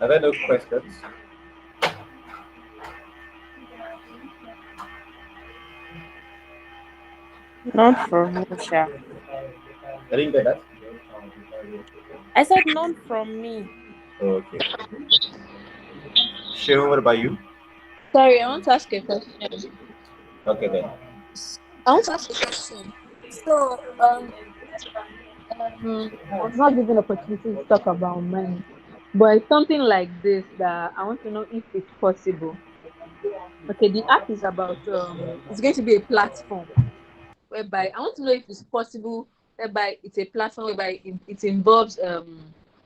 Are there no questions? Not from me, Sha. I didn't get that. I said none from me. Okay. Sharon, what about you? Sorry, I want to ask a question. Okay then. I want to ask a question. So, I was not given opportunity to talk about money, but it's something like this that I want to know if it's possible. Okay, the app is about it's going to be a platform whereby I want to know if it's possible whereby it's a platform whereby it involves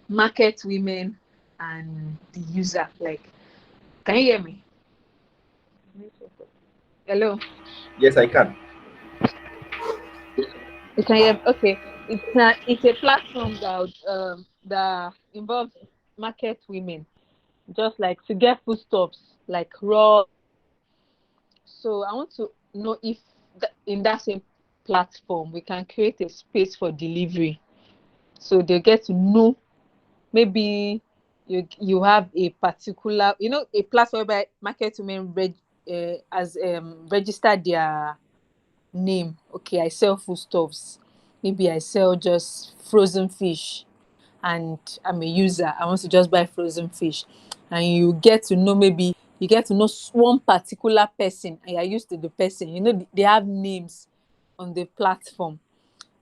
market women and the user. Like, can you hear me? Hello. Yes, I can. You can hear me? Okay. It's a platform that involves market women, just like to get foodstuffs like raw. So I want to know if in that same platform we can create a space for delivery, so they get to know. Maybe you have a particular, a platform where market women as register their name. Okay, I sell foodstuffs. Maybe I sell just frozen fish, and I'm a user. I want to just buy frozen fish, and you get to know, maybe you get to know one particular person, and you're used to the person. They have names on the platform,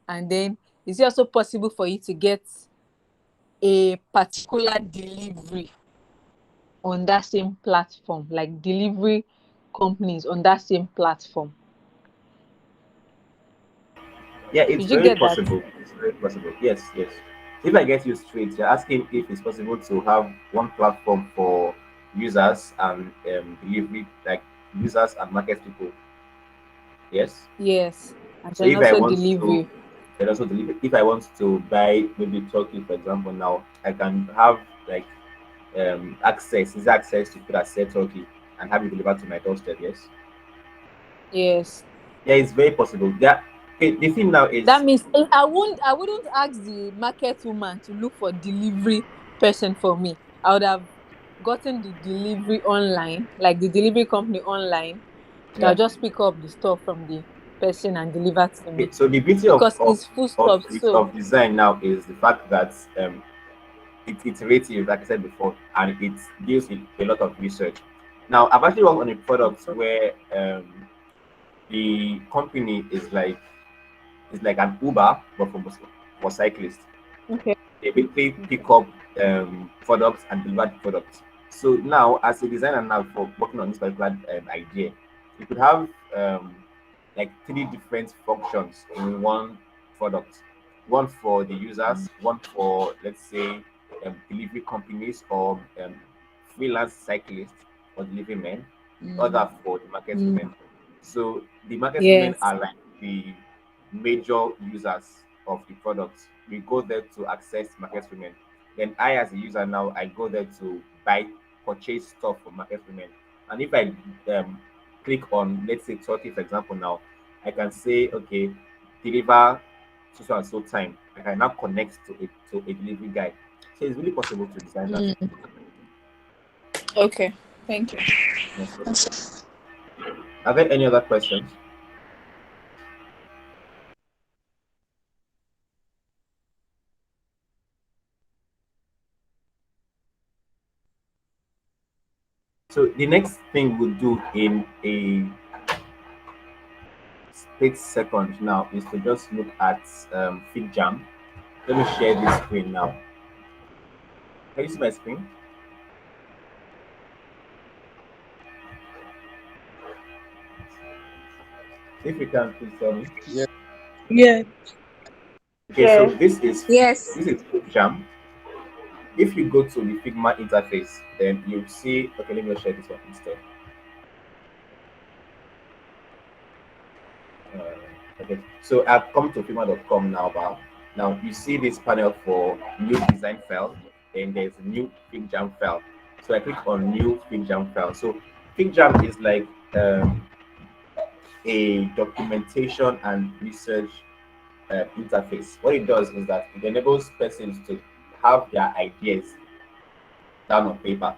and then is it also possible for you to get a particular delivery on that same platform, like delivery companies on that same platform? Yeah, it's Did you very get that? possible. It's very possible. Yes, yes. If I get you straight, you're asking if it's possible to have one platform for users and delivery, like users and market people. Yes. Yes, and So then if I also want to, delivery. and also deliver, if I want to buy maybe turkey, for example, now I can have like access, is access to put a set turkey and have it delivered to my doorstep. Yes. Yes. Yeah, it's very possible. That okay, the thing now That is means I wouldn't ask the market woman to look for delivery person for me. I would have gotten the delivery online, like the delivery company online. They'll yeah. just pick up the stuff from the person and deliver to Okay, me, so the beauty because it's full stuff. So of design now is the fact that it's iterative, like I said before, and it deals with a lot of research. Now, I've actually worked on a product where the company is like an Uber, but for cyclists. okay. They basically Okay. pick up products and deliver the products. So now, as a designer now for working on this particular idea, you could have like three different functions in one product. One for the users, one for, let's say, delivery companies or freelance cyclists or delivery men, the Mm. other for the market women. So the market women Yes. are like the major users of the product. We go there to access market women. Then I, as a user now, I go there to purchase stuff from market women. And if I click on, let's say, Turkey, for example, now, I can say, okay, deliver so and so time. I can now connect to a delivery guy. So it's really possible to design that. Mm. Okay. Thank you. Most possible. Are there any other questions? So the next thing we'll do in a split second now is to just look at FigJam. Let me share this screen now. Can you see my screen? If you can, please tell me. Yes. Yeah. Okay, so Yeah. Yes. this is FigJam. If you go to the Figma interface, then you'll see. Okay, let me share this one instead. Okay, so I've come to figma.com now. Now you see this panel for new design file, and there's a new FigJam file. So I click on new FigJam file. So FigJam is like a documentation and research interface. What it does is that it enables persons to have their ideas down on paper.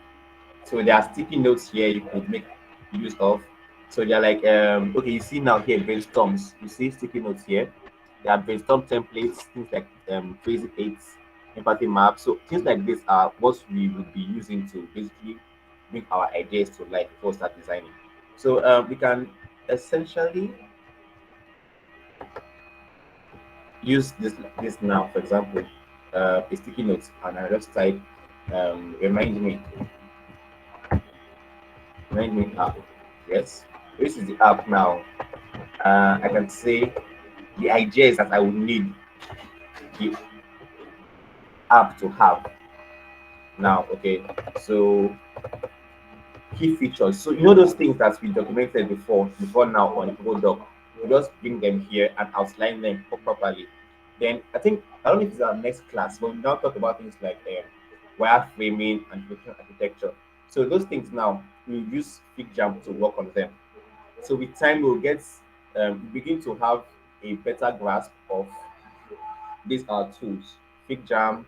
So there are sticky notes here you could make use of. So they're like, okay, you see now here brainstorms. You see sticky notes here. There are brainstorm templates, things like crazy eights, empathy maps. So things like this are what we would be using to basically bring our ideas to life before we start designing. So we can essentially use this now. For example, a sticky note, and I just type remind me app. Yes, this is the app now. I can say the ideas that I would need the app to have now. Okay, so key features. So you know those things that we documented before now on the Google Doc. We just bring them here and outline them properly. Then I don't know if it's our next class, but we now talk about things like wireframing and application architecture. So those things now we use FigJam to work on them. So with time we'll get we begin to have a better grasp of these are tools. FigJam,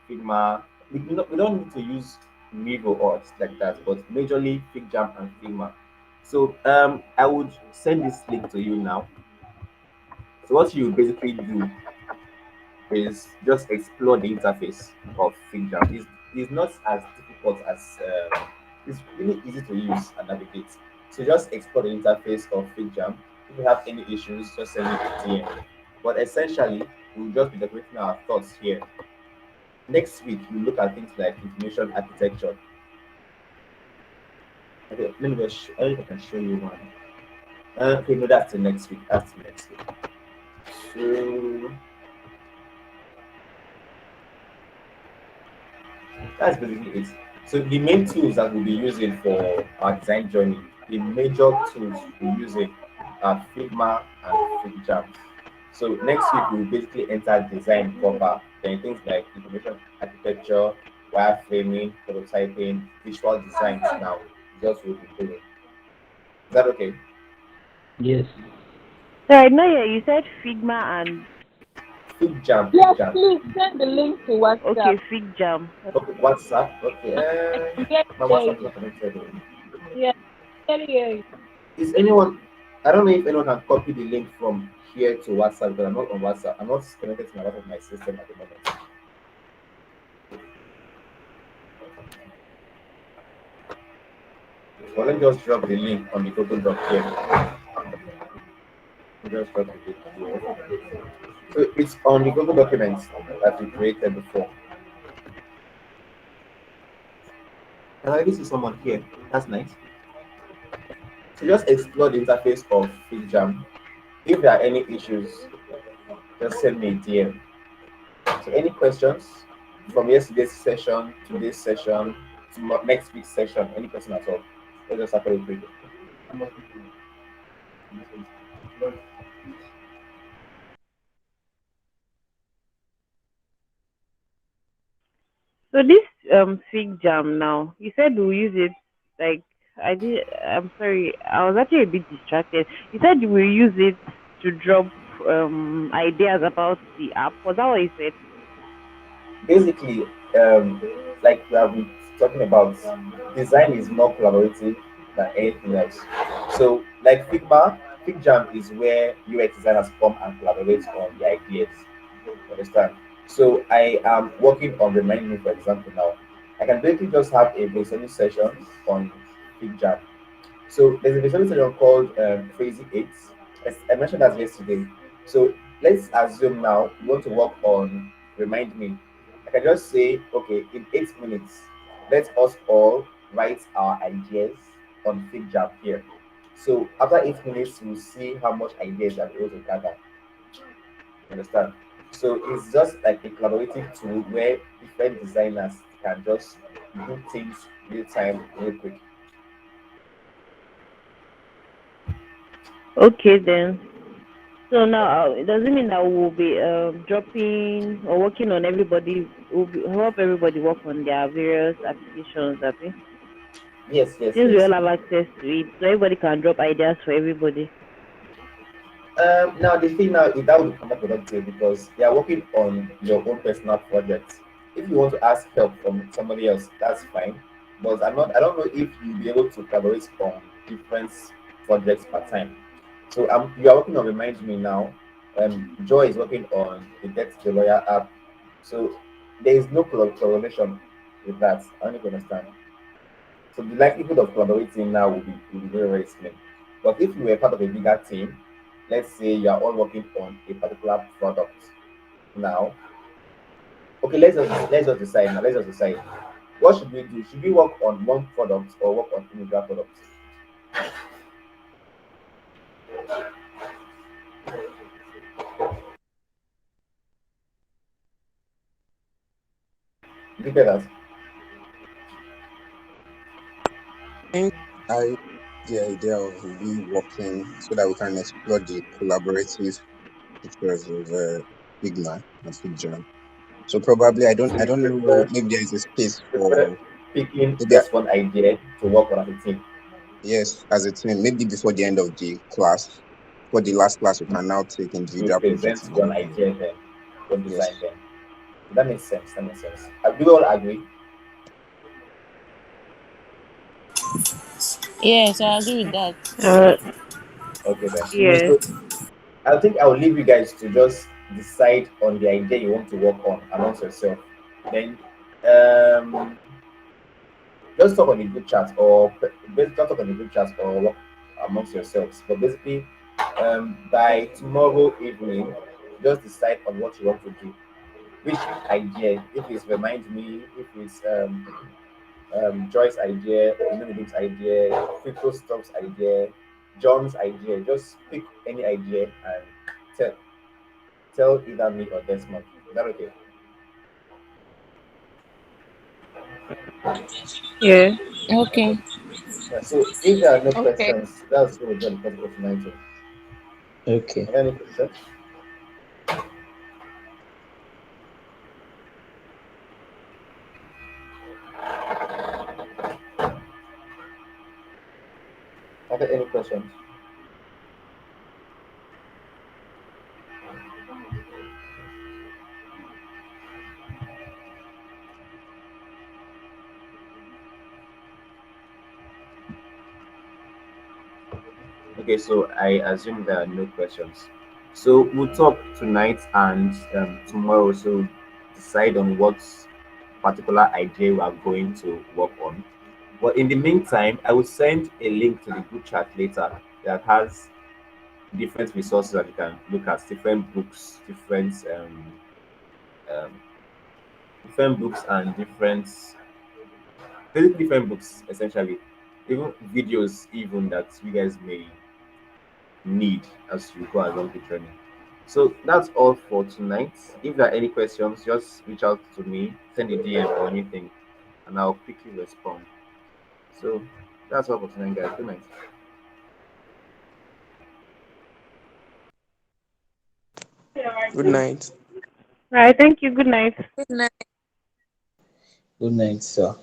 Figma. We don't need to use Mivo or like that, but majorly FigJam and Figma. So I would send this link to you now. So what you basically do is just explore the interface of FigJam. It's not as difficult as it's really easy to use and navigate. So just explore the interface of FigJam. If you have any issues, just send me a DM. But essentially, we'll just be decorating our thoughts here. Next week, we look at things like information architecture. Okay, let me just I don't know if I can show you one. Okay, no, that's the next week. That's the next week. So that's basically it. So the main tools that we'll be using for our design journey, the major tools we're using are Figma and FigJam. So next week we'll basically enter design proper, then things like information architecture, wireframing, prototyping, visual designs now. Just will be doing. Is that okay? Yes. Sorry, no, yeah, you said Figma and FigJam, Yes, FigJam. please send the link to WhatsApp. okay, Fig Jam. Okay, WhatsApp. Okay, Yes, my WhatsApp is not connected. yeah, yeah. Is anyone? I don't know if anyone can copy the link from here to WhatsApp, but I'm not on WhatsApp. I'm not connected to my WhatsApp, my system at the moment. Well, let me just drop the link on the Google Doc here. Just drop the link here. So it's on the Google documents that we created before. And I already see someone here. That's nice. So just explore the interface of FigJam. If there are any issues, just send me a DM. So any questions from yesterday's session, today's session, to next week's session, any question at all? Let's just tackle it quickly. So this Fig Jam now, you said we'll use it like I did. I'm sorry, I was actually a bit distracted. You said we'll use it to drop ideas about the app. Was that what you said? Basically, like we have been talking about, design is more collaborative than anything else. So, like Figma, FigJam is where UX designers come and collaborate on the ideas. You understand? So, I am working on Remind Me, for example, now. I can basically just have a brainstorming session on FigJam. So there's a visual session called Crazy Eights. As I mentioned that yesterday. So let's assume now you want to work on Remind Me. I can just say, okay, in 8 minutes, let us all write our ideas on FigJam here. So after 8 minutes, we'll see how much ideas are able to gather. Understand? So it's just like a collaborative tool where different designers can just do things real time, real quick. Okay then. So now, does it mean that we'll be dropping or working on everybody? We'll help everybody work on their various applications, Abby? Yes, yes, Since we yes. all have access to it, so everybody can drop ideas for everybody. Now the thing now is that will become productive because they are working on your own personal project. If you want to ask help from somebody else, that's fine. But I don't know if you'll be able to collaborate on different projects per time. So you are working on Remind Me now. Joy is working on the Debt to the Lawyer app. So there is no collaboration with that. I don't know if you understand. So the likelihood of collaborating now will be very, very slim. But if you were part of a bigger team, let's say you are all working on a particular product now. Okay, let's just decide now. Let's just decide. What should we do? Should we work on one product or work on individual products? you get that? think I the idea of we working so that we can explore the collaborative features of Figma and FigJam. So probably So I you don't know, prefer maybe there is a space prefer for picking maybe just one idea to work on as a team. yes, as a team, maybe before the end of the class, for the last class, we can now take You individual present projects and one work on them. idea then, one design Yes. then. That makes sense. That makes sense. Do we all agree? Yes, I agree with that. Uh, Okay then. yes. So I think I'll leave you guys to just decide on the idea you want to work on amongst yourself. Then just talk on the group chat or basically talk on the group chat or work amongst yourselves. But basically, by tomorrow evening, just decide on what you want to do. Which idea? If it's remind me, if it's Joy's idea, Benedict's idea, Fico's stuff's idea, John's idea. Just pick any idea and tell tell either me or Desmond. Is that okay? Yes. Okay. Okay. Yeah, so if there are no Okay. questions, that's going to be the first of tonight. Okay. Are there any questions? Are there any questions? Okay, so I assume there are no questions. So we'll talk tonight and tomorrow. So decide on what particular idea we are going to work on. But in the meantime, I will send a link to the group chat later that has different resources that you can look at, um, different books and different books essentially, even videos even that you guys may need as you go along the journey. So that's all for tonight. If there are any questions, just reach out to me, send a DM or anything, and I'll quickly respond. So that's all for tonight, guys. Good night. Good night. Right. Thank you. Good night. Good night. Good night, sir.